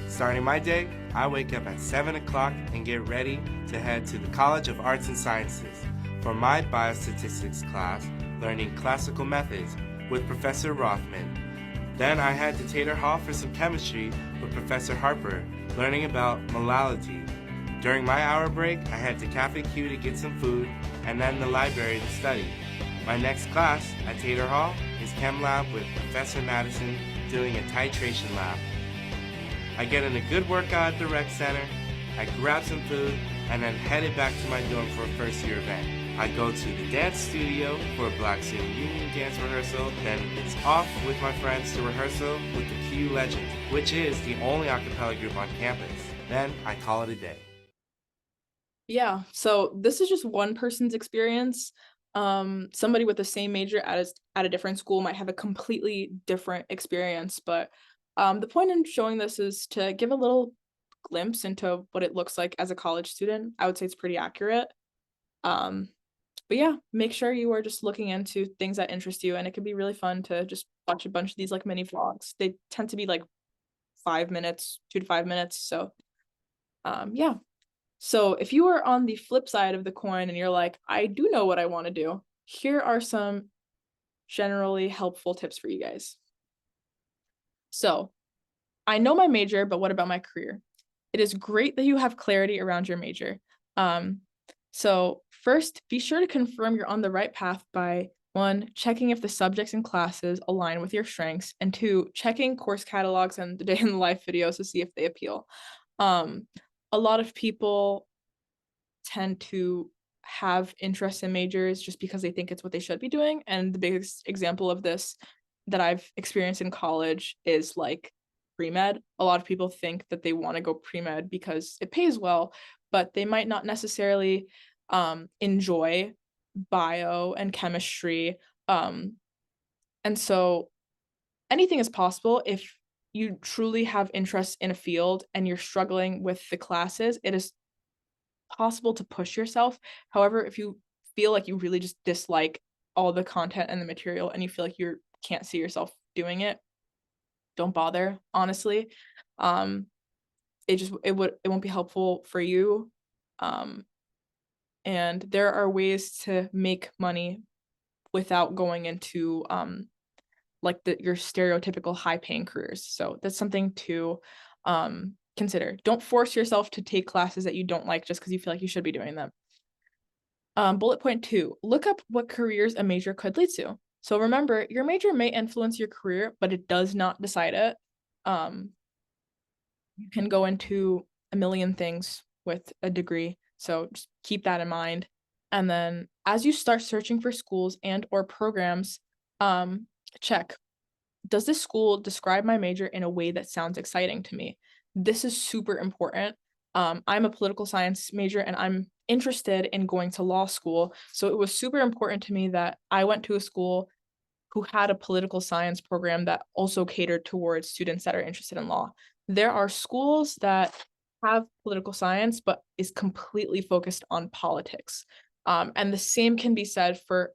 Speaker 3: Starting my day, I wake up at 7 o'clock and get ready to head to the College of Arts and Sciences for my biostatistics class, learning classical methods with Professor Rothman. Then I head to Tater Hall for some chemistry with Professor Harper, learning about molality. During my hour break, I head to Cafe Q to get some food and then the library to study. My next class at Tater Hall is Chem Lab with Professor Madison doing a titration lab. I get in a good workout at the rec center, I grab some food, and then headed back to my dorm for a first year event. I go to the dance studio for a Black Student Union dance rehearsal, then it's off with my friends to rehearsal with the Q Legends, which is the only a cappella group on campus. Then I call it a day.
Speaker 1: Yeah, so this is just one person's experience. Somebody with the same major at a different school might have a completely different experience, but the point in showing this is to give a little glimpse into what it looks like as a college student. I would say it's pretty accurate. Um, but yeah, make sure you are just looking into things that interest you, and it can be really fun to just watch a bunch of these like mini vlogs. They tend to be like 5 minutes, 2 to 5 minutes. So yeah. So if you are on the flip side of the coin and you're like, I do know what I want to do, here are some generally helpful tips for you guys. So I know my major, but what about my career? It is great that you have clarity around your major. Um, so first, be sure to confirm you're on the right path by 1, checking if the subjects and classes align with your strengths, and 2, checking course catalogs and the day in the life videos to see if they appeal. A lot of people tend to have interest in majors just because they think it's what they should be doing. And the biggest example of this that I've experienced in college is like pre-med. A lot of people think that they want to go pre-med because it pays well, but they might not necessarily enjoy bio and chemistry. And so anything is possible if you truly have interest in a field and you're struggling with the classes. It is possible to push yourself. However, if you feel like you really just dislike all the content and the material and you feel like you can't see yourself doing it, don't bother, honestly. Um, it won't be helpful for you. And there are ways to make money without going into like your stereotypical high paying careers. So that's something to consider. Don't force yourself to take classes that you don't like just because you feel like you should be doing them. Bullet point 2, look up what careers a major could lead to. So remember, your major may influence your career, but it does not decide it. You can go into a million things with a degree, so just keep that in mind. And then as you start searching for schools and or programs, check, does this school describe my major in a way that sounds exciting to me? This is super important. I'm a political science major and I'm interested in going to law school. So it was super important to me that I went to a school who had a political science program that also catered towards students that are interested in law. There are schools that have political science, but is completely focused on politics. And the same can be said for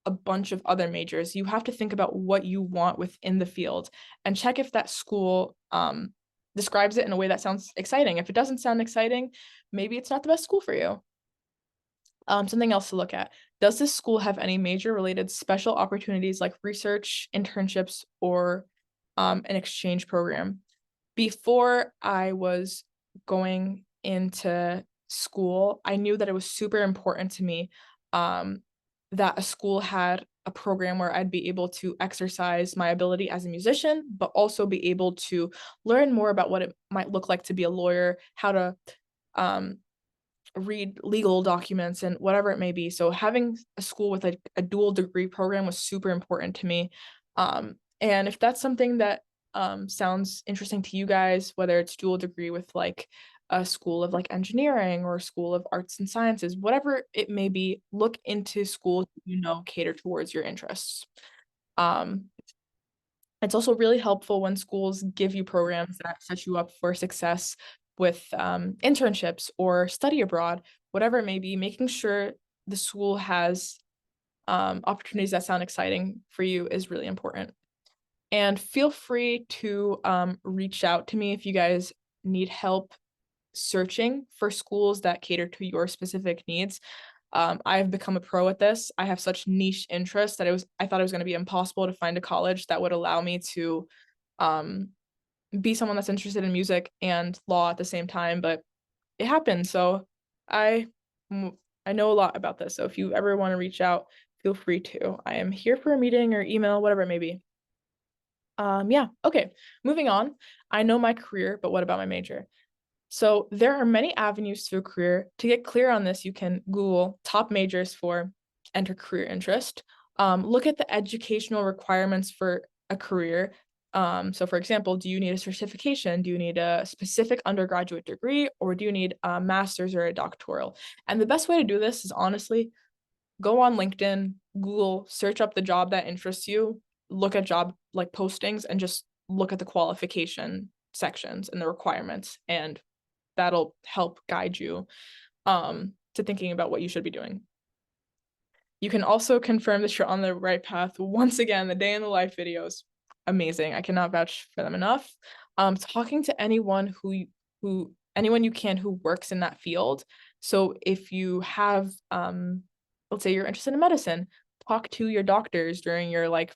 Speaker 1: a bunch of other majors. You have to think about what you want within the field and check if that school describes it in a way that sounds exciting. If it doesn't sound exciting, maybe it's not the best school for you. Something else to look at. Does this school have any major related special opportunities like research, internships, or an exchange program? Before I was going into school, I knew that it was super important to me that a school had a program where I'd be able to exercise my ability as a musician, but also be able to learn more about what it might look like to be a lawyer, how to um, read legal documents and whatever it may be. So having a school with a dual degree program was super important to me. And if that's something that sounds interesting to you guys, whether it's dual degree with like a school of like engineering or a school of arts and sciences, whatever it may be, look into schools you know cater towards your interests. Um, it's also really helpful when schools give you programs that set you up for success with internships or study abroad, whatever it may be, making sure the school has opportunities that sound exciting for you is really important. And feel free to reach out to me if you guys need help searching for schools that cater to your specific needs. I've become a pro at this. I have such niche interests that I thought it was going to be impossible to find a college that would allow me to um, be someone that's interested in music and law at the same time, but it happened. So I I know a lot about this. So if you ever want to reach out, feel free to. I am here for a meeting or email, whatever it may be. Yeah, okay. Moving on. I know my career, but what about my major? So there are many avenues to a career. To get clear on this, you can Google top majors for enter career interest. Look at the educational requirements for a career. So for example, do you need a certification? Do you need a specific undergraduate degree? Or do you need a master's or a doctoral? And the best way to do this is honestly, go on LinkedIn, Google, search up the job that interests you, look at job like postings and just look at the qualification sections and the requirements, and that'll help guide you to thinking about what you should be doing. You can also confirm that you're on the right path. Once again, the day in the life videos, amazing. I cannot vouch for them enough. Talking to anyone who anyone you can who works in that field. So if you have let's say you're interested in medicine, talk to your doctors during your like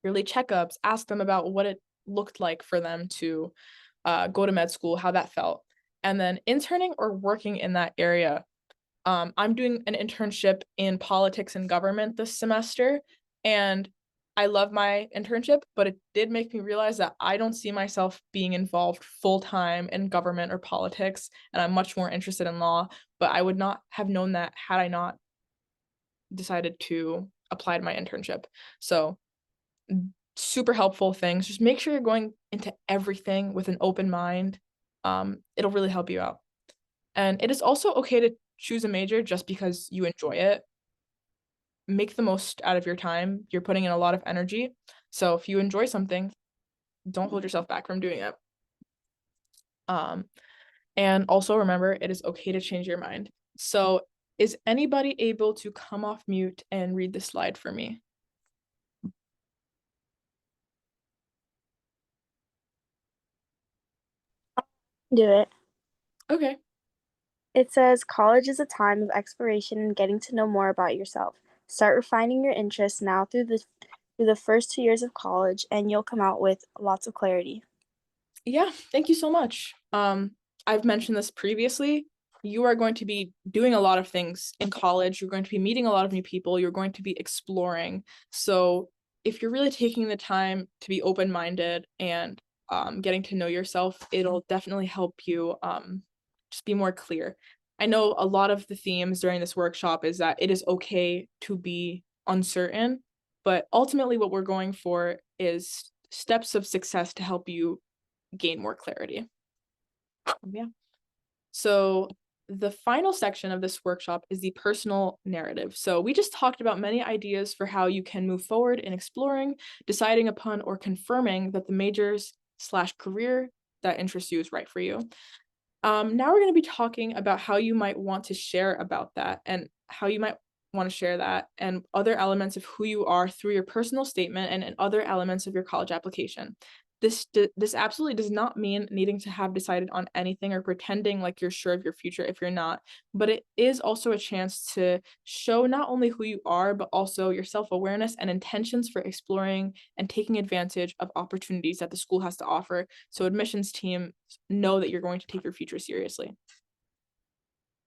Speaker 1: yearly checkups, ask them about what it looked like for them to go to med school, how that felt. And then interning or working in that area. I'm doing an internship in politics and government this semester, and I love my internship, but it did make me realize that I don't see myself being involved full time in government or politics, and I'm much more interested in law. But I would not have known that had I not decided to apply to my internship. So super helpful things. Just make sure you're going into everything with an open mind. It'll really help you out. And it is also okay to choose a major just because you enjoy it. Make the most out of your time. You're putting in a lot of energy. So if you enjoy something, don't hold yourself back from doing it. And also remember, it is okay to change your mind. So is anybody able to come off mute and read the slide for me?
Speaker 4: Do it.
Speaker 1: Okay.
Speaker 4: It says college is a time of exploration and getting to know more about yourself. Start refining your interests now through the first 2 years of college, and you'll come out with lots of clarity.
Speaker 1: Yeah, thank you so much. I've mentioned this previously. You are going to be doing a lot of things in college. You're going to be meeting a lot of new people. You're going to be exploring. So if you're really taking the time to be open-minded and getting to know yourself, it'll definitely help you just be more clear. I know a lot of the themes during this workshop is that it is okay to be uncertain, but ultimately what we're going for is steps of success to help you gain more clarity. Yeah. So the final section of this workshop is the personal narrative. So we just talked about many ideas for how you can move forward in exploring, deciding upon, or confirming that the majors/career that interests you is right for you. Now we're going to be talking about how you might want to share about that and how you might want to share that and other elements of who you are through your personal statement and other elements of your college application. This absolutely does not mean needing to have decided on anything or pretending like you're sure of your future if you're not, but it is also a chance to show not only who you are, but also your self-awareness and intentions for exploring and taking advantage of opportunities that the school has to offer. So admissions team know that you're going to take your future seriously.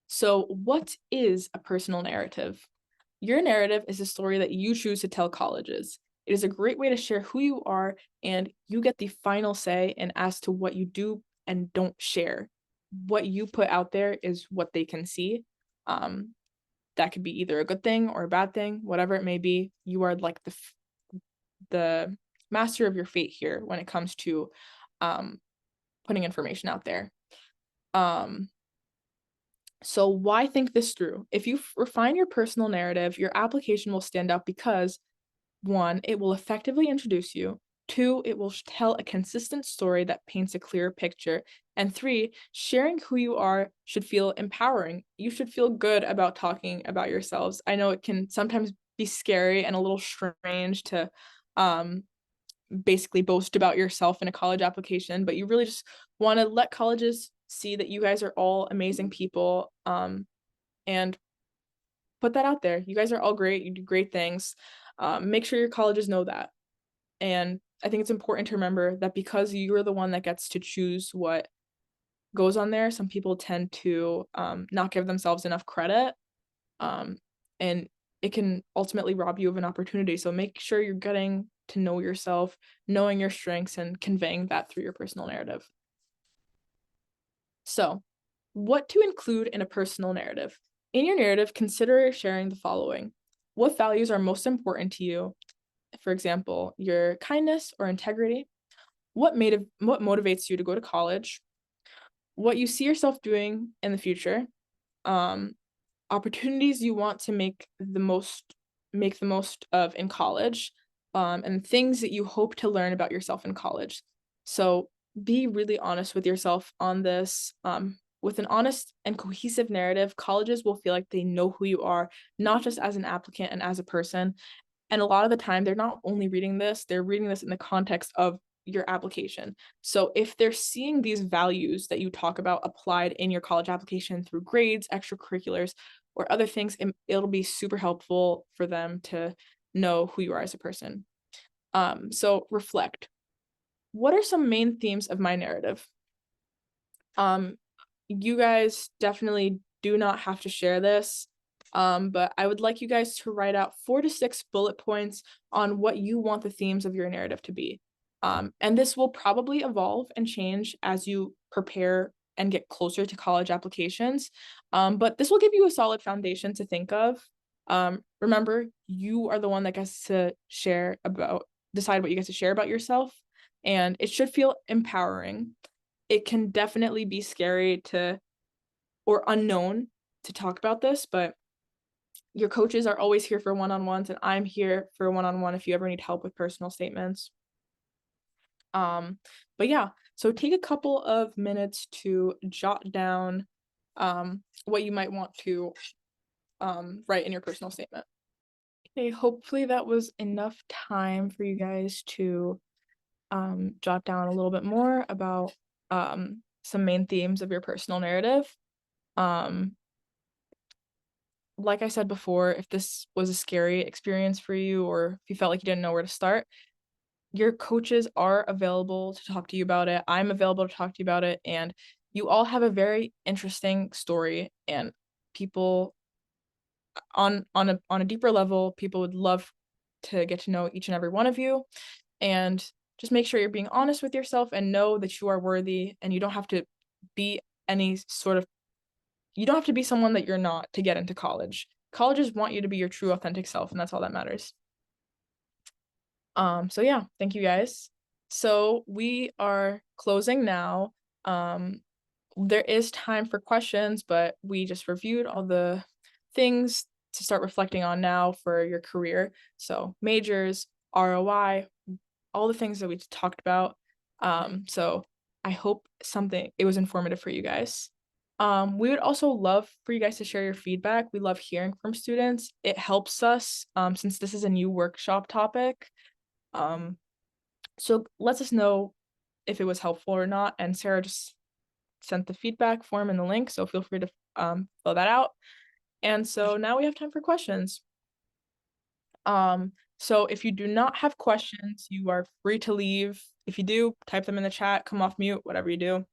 Speaker 1: So, what is a personal narrative? Your narrative is a story that you choose to tell colleges. It is a great way to share who you are, and you get the final say in as to what you do and don't share. What you put out there is what they can see. Um, that could be either a good thing or a bad thing, whatever it may be. You are like the master of your fate here when it comes to um, putting information out there. So why think this through? If you refine your personal narrative, your application will stand out because 1, it will effectively introduce you. 2, it will tell a consistent story that paints a clearer picture. And 3, sharing who you are should feel empowering. You should feel good about talking about yourselves. I know it can sometimes be scary and a little strange to um, basically boast about yourself in a college application, but you really just want to let colleges see that you guys are all amazing people, and put that out there. You guys are all great. You do great things. Make sure your colleges know that. And I think it's important to remember that because you're the one that gets to choose what goes on there, some people tend to not give themselves enough credit, um, and it can ultimately rob you of an opportunity. So make sure you're getting to know yourself, knowing your strengths, and conveying that through your personal narrative. So, what to include in a personal narrative? In your narrative, consider sharing the following. What values are most important to you? For example, your kindness or integrity. What motivates you to go to college? What you see yourself doing in the future? Um, Opportunities you want to make the most of in college, and things that you hope to learn about yourself in college. So be really honest with yourself on this. With an honest and cohesive narrative, colleges will feel like they know who you are, not just as an applicant and as a person. And a lot of the time, they're not only reading this, they're reading this in the context of your application. So if they're seeing these values that you talk about applied in your college application through grades, extracurriculars, or other things, it'll be super helpful for them to know who you are as a person. So reflect. What are some main themes of my narrative? You guys definitely do not have to share this, but I would like you guys to write out 4 to 6 bullet points on what you want the themes of your narrative to be. And this will probably evolve and change as you prepare and get closer to college applications. But this will give you a solid foundation to think of. Remember, you are the one that gets to decide what you get to share about yourself, and it should feel empowering. It can definitely be scary or unknown to talk about this, but your coaches are always here for one-on-ones, and I'm here for one-on-one if you ever need help with personal statements. But yeah, so take a couple of minutes to jot down what you might want to write in your personal statement. Okay, hopefully that was enough time for you guys to jot down a little bit more about some main themes of your personal narrative. Like I said before, if this was a scary experience for you or if you felt like you didn't know where to start, your coaches are available to talk to you about it. I'm available to talk to you about it. And you all have a very interesting story, and people on a deeper level, people would love to get to know each and every one of you. And just make sure you're being honest with yourself and know that you are worthy, and you don't have to be any sort of you don't have to be someone that you're not to get into college. Colleges want you to be your true authentic self, and that's all that matters. So yeah, thank you guys. So we are closing now. There is time for questions, but we just reviewed all the things to start reflecting on now for your career. So majors, ROI, all the things that we talked about. So I hope it was informative for you guys. We would also love for you guys to share your feedback. We love hearing from students. It helps us, since this is a new workshop topic. So let us know if it was helpful or not. And Sarah just sent the feedback form and the link, so feel free to fill that out. And so now we have time for questions. So if you do not have questions, you are free to leave. If you do, type them in the chat, come off mute, whatever you do.